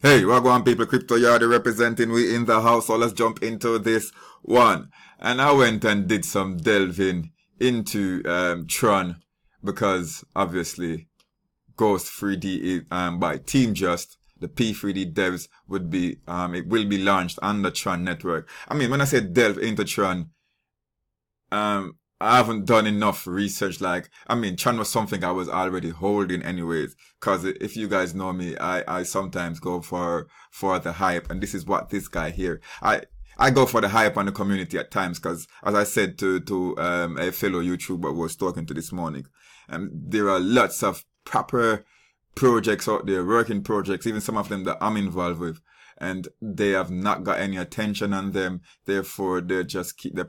Hey, wagwan people, Crypto Yardy representing, we in the house, so let's jump into this one. And I went and did some delving into Tron, because obviously Ghost 3D is by Team Just, the P3D devs would be it will be launched on the Tron network. I mean, when I say delve into Tron, I haven't done enough research. Tron was something I was already holding anyways. Cause if you guys know me, I sometimes go for the hype. And this is what this guy here, I go for the hype on the community at times. Cause as I said to a fellow YouTuber who was talking to this morning, there are lots of proper projects out there, working projects, even some of them that I'm involved with. And they have not got any attention on them. Therefore, their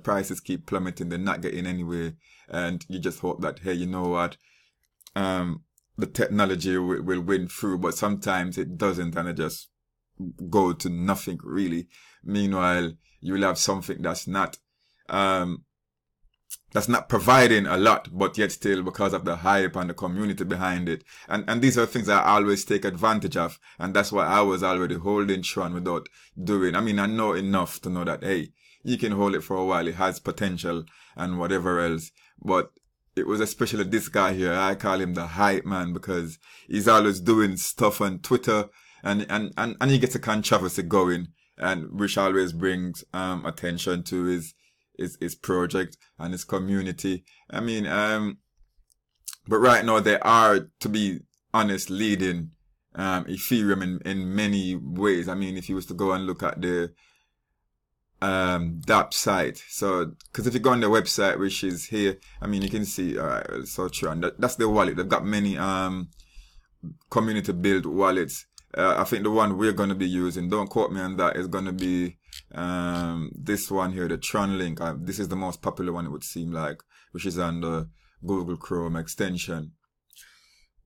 prices keep plummeting. They're not getting anywhere. And you just hope that, hey, you know what? The technology will win through, but sometimes it doesn't, and it just go to nothing really. Meanwhile, you will have something that's not providing a lot, but yet still, because of the hype and the community behind it. And these are things I always take advantage of. And that's why I was already holding Tron without doing. I mean, I know enough to know that, hey, you can hold it for a while. It has potential and whatever else. But it was especially this guy here. I call him the hype man, because he's always doing stuff on Twitter and he gets a controversy going, and which always brings attention to his project and his community. I mean, but right now they are, to be honest, leading Ethereum in many ways. I mean, if you was to go and look at the Dapps site, so because if you go on the website, which is here, I mean, you can see, alright, so Tron, that's the wallet. They've got many community build wallets. I think the one we're going to be using, don't quote me on that, is going to be this one here, the Tron link. This is the most popular one, it would seem like, which is on the Google Chrome extension.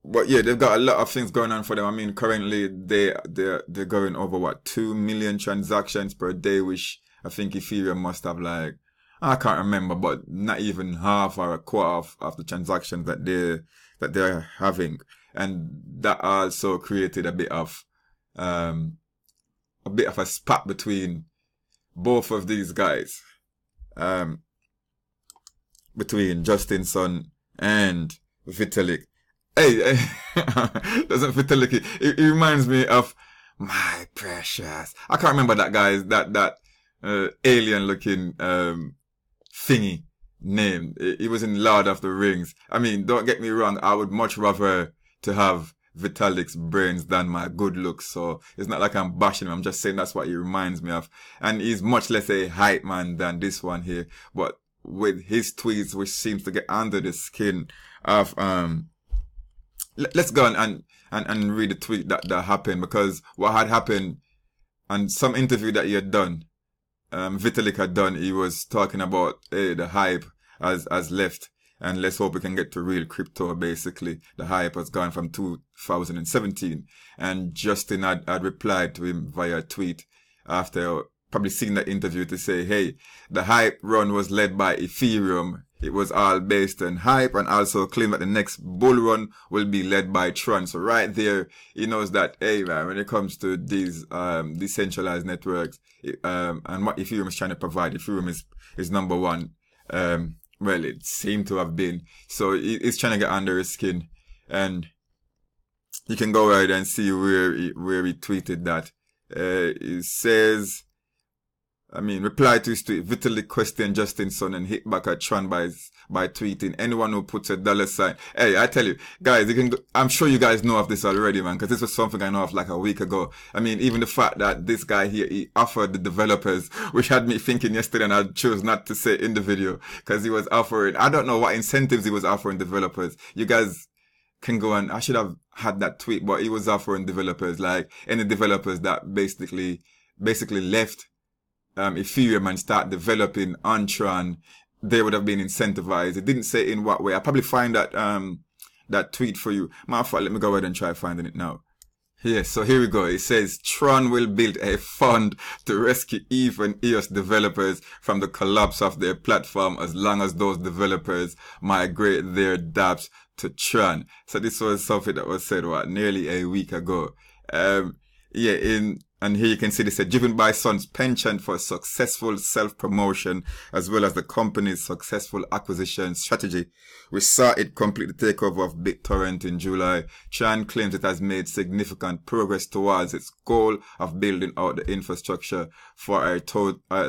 But yeah, they've got a lot of things going on for them. I mean, currently they're going over 2 million transactions per day, which I think Ethereum must have, like, I can't remember, but not even half or a quarter of the transactions that they're having. And that also created a bit of a spat between both of these guys, between Justin Sun and Vitalik. Hey, doesn't Vitalik? It reminds me of my precious. I can't remember that guy's that alien-looking thingy name. He was in Lord of the Rings. I mean, don't get me wrong. I would much rather to have Vitalik's brains than my good looks. So it's not like I'm bashing him. I'm just saying that's what he reminds me of. And he's much less a hype man than this one here. But with his tweets, which seems to get under the skin of, let's go and read the tweet that happened, because what had happened on some interview that he had done, Vitalik had done, he was talking about, hey, the hype has left. And let's hope we can get to real crypto, basically. The hype has gone from 2017. And Justin had replied to him via tweet after probably seeing that interview to say, hey, the hype run was led by Ethereum. It was all based on hype, and also claim that the next bull run will be led by Tron. So right there, he knows that, hey man, when it comes to these decentralized networks, and what Ethereum is trying to provide, Ethereum is number one. Well, it seemed to have been. So it's trying to get under his skin. And you can go ahead and see where he tweeted that. It says, reply to his tweet, Vitalik question Justin Sun and hit back at Tron by tweeting, anyone who puts a $sign. Hey, I tell you, guys, I'm sure you guys know of this already, man, because this was something I know of like a week ago. I mean, even the fact that this guy here, he offered the developers, which had me thinking yesterday, and I chose not to say in the video, because he was offering, I don't know what incentives he was offering developers. You guys can go and, I should have had that tweet, but he was offering developers, like any developers that basically left Ethereum and start developing on Tron, they would have been incentivized. It didn't say in what way. I'll probably find that tweet for you. Matter of fact, let me go ahead and try finding it now. Yes, so here we go. It says, Tron will build a fund to rescue ETH and EOS developers from the collapse of their platform as long as those developers migrate their dApps to Tron. So this was something that was said, nearly a week ago. And here you can see this, driven by Son's penchant for successful self-promotion, as well as the company's successful acquisition strategy, we saw it complete the takeover of BitTorrent in July. Tron claims it has made significant progress towards its goal of building out the infrastructure for a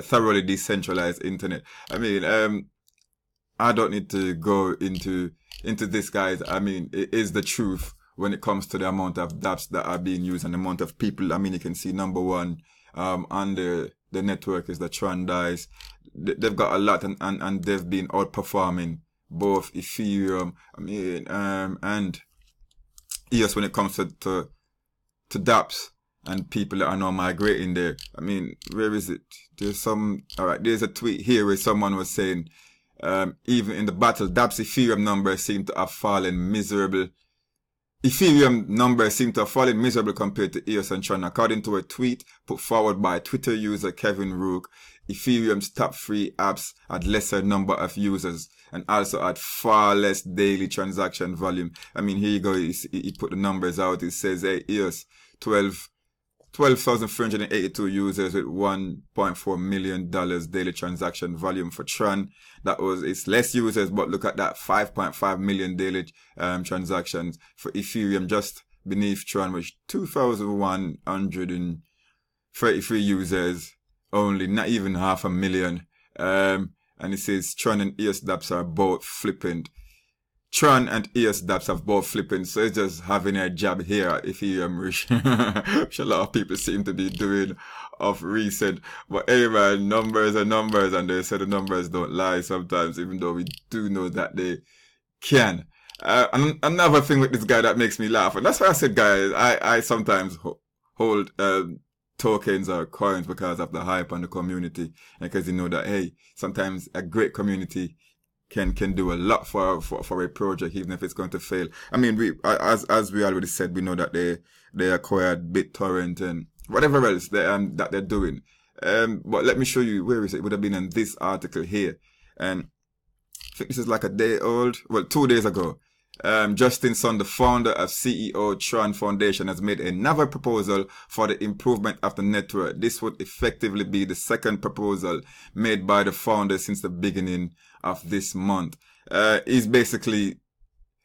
thoroughly decentralized internet. I mean, I don't need to go into this, guys. I mean, it is the truth when it comes to the amount of dApps that are being used and the amount of people. I mean, you can see number one on the network is the Tron dice. They've got a lot, and they've been outperforming both Ethereum, and EOS when it comes to dApps and people that are now migrating there. I mean, where is it? There's a tweet here where someone was saying, even in the battle, dApps Ethereum numbers seem to have fallen miserable. Ethereum numbers seem to have fallen miserable compared to EOS and Tron. According to a tweet put forward by Twitter user Kevin Rook, Ethereum's top 3 apps had lesser number of users and also had far less daily transaction volume. I mean, here you go. He put the numbers out. It says, hey, EOS, 12,382 users with $1.4 million daily transaction volume. For Tron, it's less users, but look at that, 5.5 million daily transactions. For Ethereum, just beneath Tron, which 2,133 users, only not even 500,000. And it says Tron and EOS dApps are both flippant. Tron and EOS dApps have both flipping, so it's just having a jab here at Ethereum, which a lot of people seem to be doing of recent. But anyway, numbers are numbers, and they say the numbers don't lie sometimes, even though we do know that they can. And another thing with this guy that makes me laugh, and that's why I said, guys, I sometimes hold tokens or coins because of the hype on the community, and because you know that, hey, sometimes a great community can do a lot for a project, even if it's going to fail. I mean, as we already said, we know that they acquired BitTorrent and whatever else that they're doing. But let me show you where is it. It would have been in this article here, and I think this is like a day old. Well, 2 days ago. Justin Sun, the founder of CEO Tron Foundation, has made another proposal for the improvement of the network. This would effectively be the second proposal made by the founder since the beginning of this month. He's basically,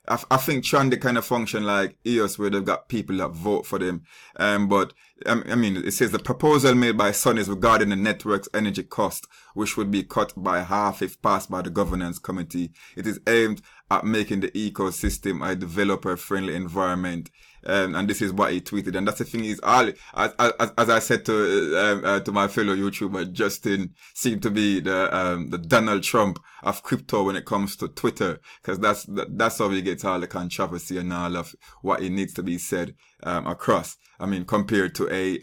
I think Tron, they kind of function like EOS, where they've got people that vote for them. But I mean, it says the proposal made by Sun is regarding the network's energy cost, which would be cut by half if passed by the governance committee. It is aimed at making the ecosystem a developer-friendly environment. And this is what he tweeted. And that's the thing is, as I said to my fellow YouTuber, Justin seemed to be the Donald Trump of crypto when it comes to Twitter. Cause that's how he gets all the controversy and all of what it needs to be said, across. I mean, compared to a,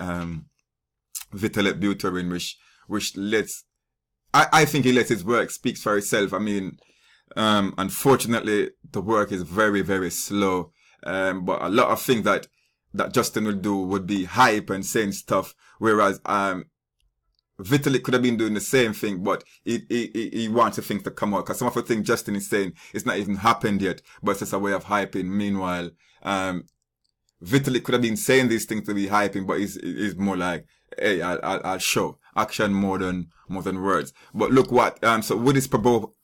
Vitalik Buterin, which I think he lets his work speak for itself. I mean, unfortunately, the work is very, very slow. But a lot of things that Justin will do would be hype and saying stuff, whereas Vitalik could have been doing the same thing, but he wants things to come out, because some of the things Justin is saying it's not even happened yet, but it's just a way of hyping. Meanwhile, Vitalik could have been saying these things to be hyping, but he's more like, hey, I'll show action more than words. But look what, so with his proposal,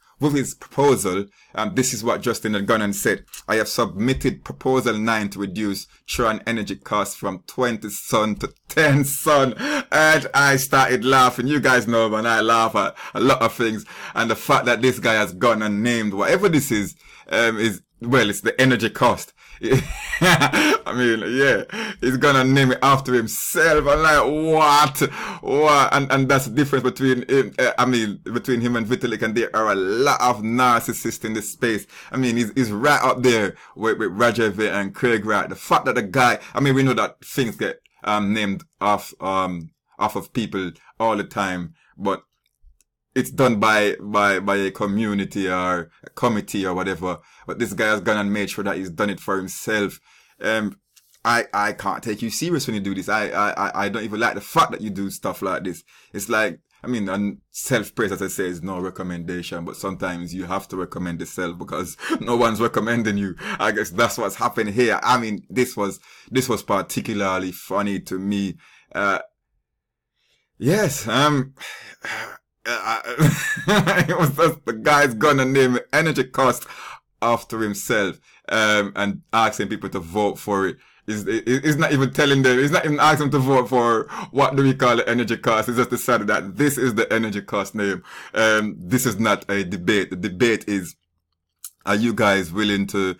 this is what Justin had gone and said. I have submitted proposal 9 to reduce Tron energy costs from 20 Sun to 10 Sun. And I started laughing. You guys know, man, I laugh at a lot of things. And the fact that this guy has gone and named whatever this is, it's the energy cost. I mean, yeah, he's gonna name it after himself. I'm like, what? And that's the difference between him, between him and Vitalik, and there are a lot of narcissists in this space. I mean, he's right up there with Roger V and Craig Wright. The fact that the guy, I mean, we know that things get, named off of people all the time, but it's done by a community or a committee or whatever. But this guy has gone and made sure that he's done it for himself. I can't take you serious when you do this. I don't even like the fact that you do stuff like this. It's like, I mean, and self-praise, as I say, is no recommendation, but sometimes you have to recommend yourself because no one's recommending you. I guess that's what's happened here. I mean, this was particularly funny to me. Yes, it was just the guy's gonna name energy cost after himself, and asking people to vote for it. He's not even telling them, he's not even asking them to vote for what do we call the energy cost. He's just decided that this is the energy cost name. This is not a debate. The debate is, are you guys willing to,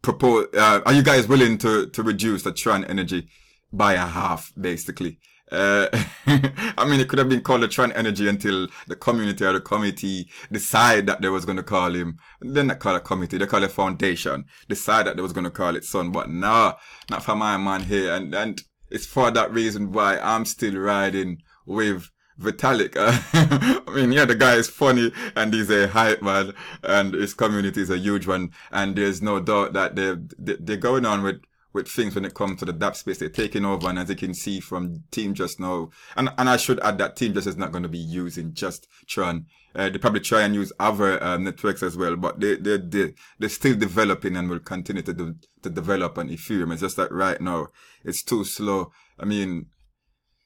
propose, are you guys willing to reduce the Tron energy by a half, basically? I mean, it could have been called the Tron Energy until the community or the committee decide that they was going to call him. They're not call it a committee, they call it a foundation. Decide that they was going to call it son, but nah, not for my man here. And it's for that reason why I'm still riding with Vitalik. I mean, yeah, the guy is funny and he's a hype man and his community is a huge one. And there's no doubt that they're going on with things when it comes to the Dapps space. They're taking over, and as you can see from Team Just now, and I should add that Team Just is not going to be using just Tron. They probably try and use other networks as well, but they're still developing and will continue to develop on Ethereum. It's just that right now it's too slow. I mean,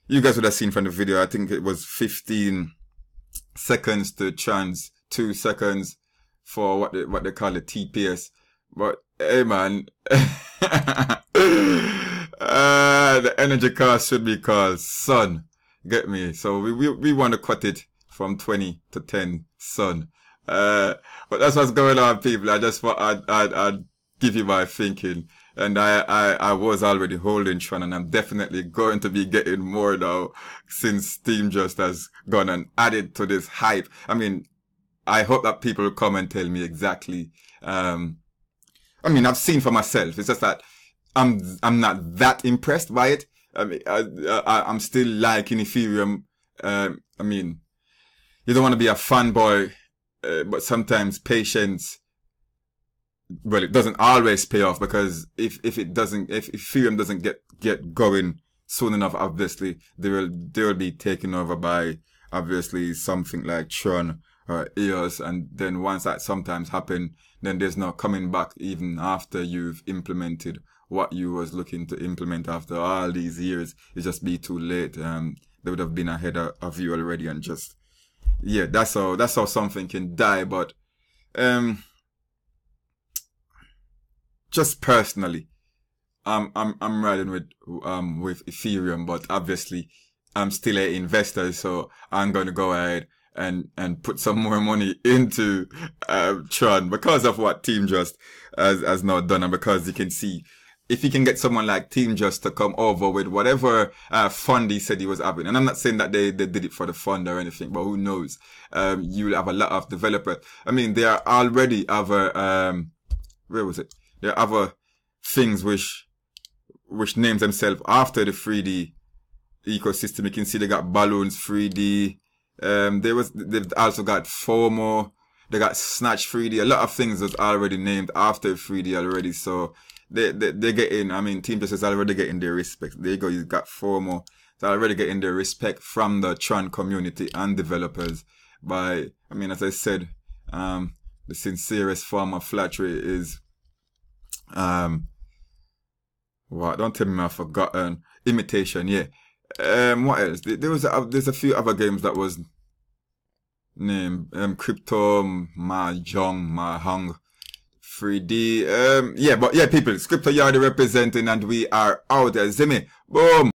you guys would have seen from the video, I think it was 15 seconds to Tron's 2 seconds for what they call it TPS. But hey man, the energy cost should be called sun. Get me? So we want to cut it from 20 to 10 sun. But that's what's going on, people. I just thought I'd give you my thinking. And I was already holding Tron, and I'm definitely going to be getting more now since Team Just has gone and added to this hype. I mean, I hope that people will come and tell me exactly, I mean, I've seen for myself. It's just that I'm not that impressed by it. I mean, I'm still liking Ethereum. I mean, you don't want to be a fanboy, but sometimes patience, well, it doesn't always pay off, because if Ethereum doesn't get going soon enough, obviously they will be taken over by obviously something like Tron or EOS, and then once that sometimes happen, then there's no coming back even after you've implemented what you was looking to implement after all these years. It just be too late. They would have been ahead of you already, and just, yeah, that's how something can die. But just personally, I'm riding with Ethereum, but obviously I'm still an investor, so I'm going to go ahead and put some more money into Tron because of what Team Just has now done, and because you can see, if you can get someone like Team Just to come over with whatever fund he said he was having, and I'm not saying that they did it for the fund or anything, but who knows, you'll have a lot of developers. I mean, there are already other where was it? There are other things which names themselves after the 3D ecosystem. You can see they got Balloons 3D. They've also got FOMO. They got Snatch 3D. A lot of things was already named after 3D already. So they're getting, I mean, Team Just is already getting their respect. There you go. You got FOMO. They're already getting their respect from the Tron community and developers by, I mean, as I said, the sincerest form of flattery is, what? Don't tell me I've forgotten. Imitation, yeah. What else? There's a few other games that was named Crypto Mahjong 3D. Yeah, but yeah, people, Crypto Yard representing, and we are out there. Zimmy, boom.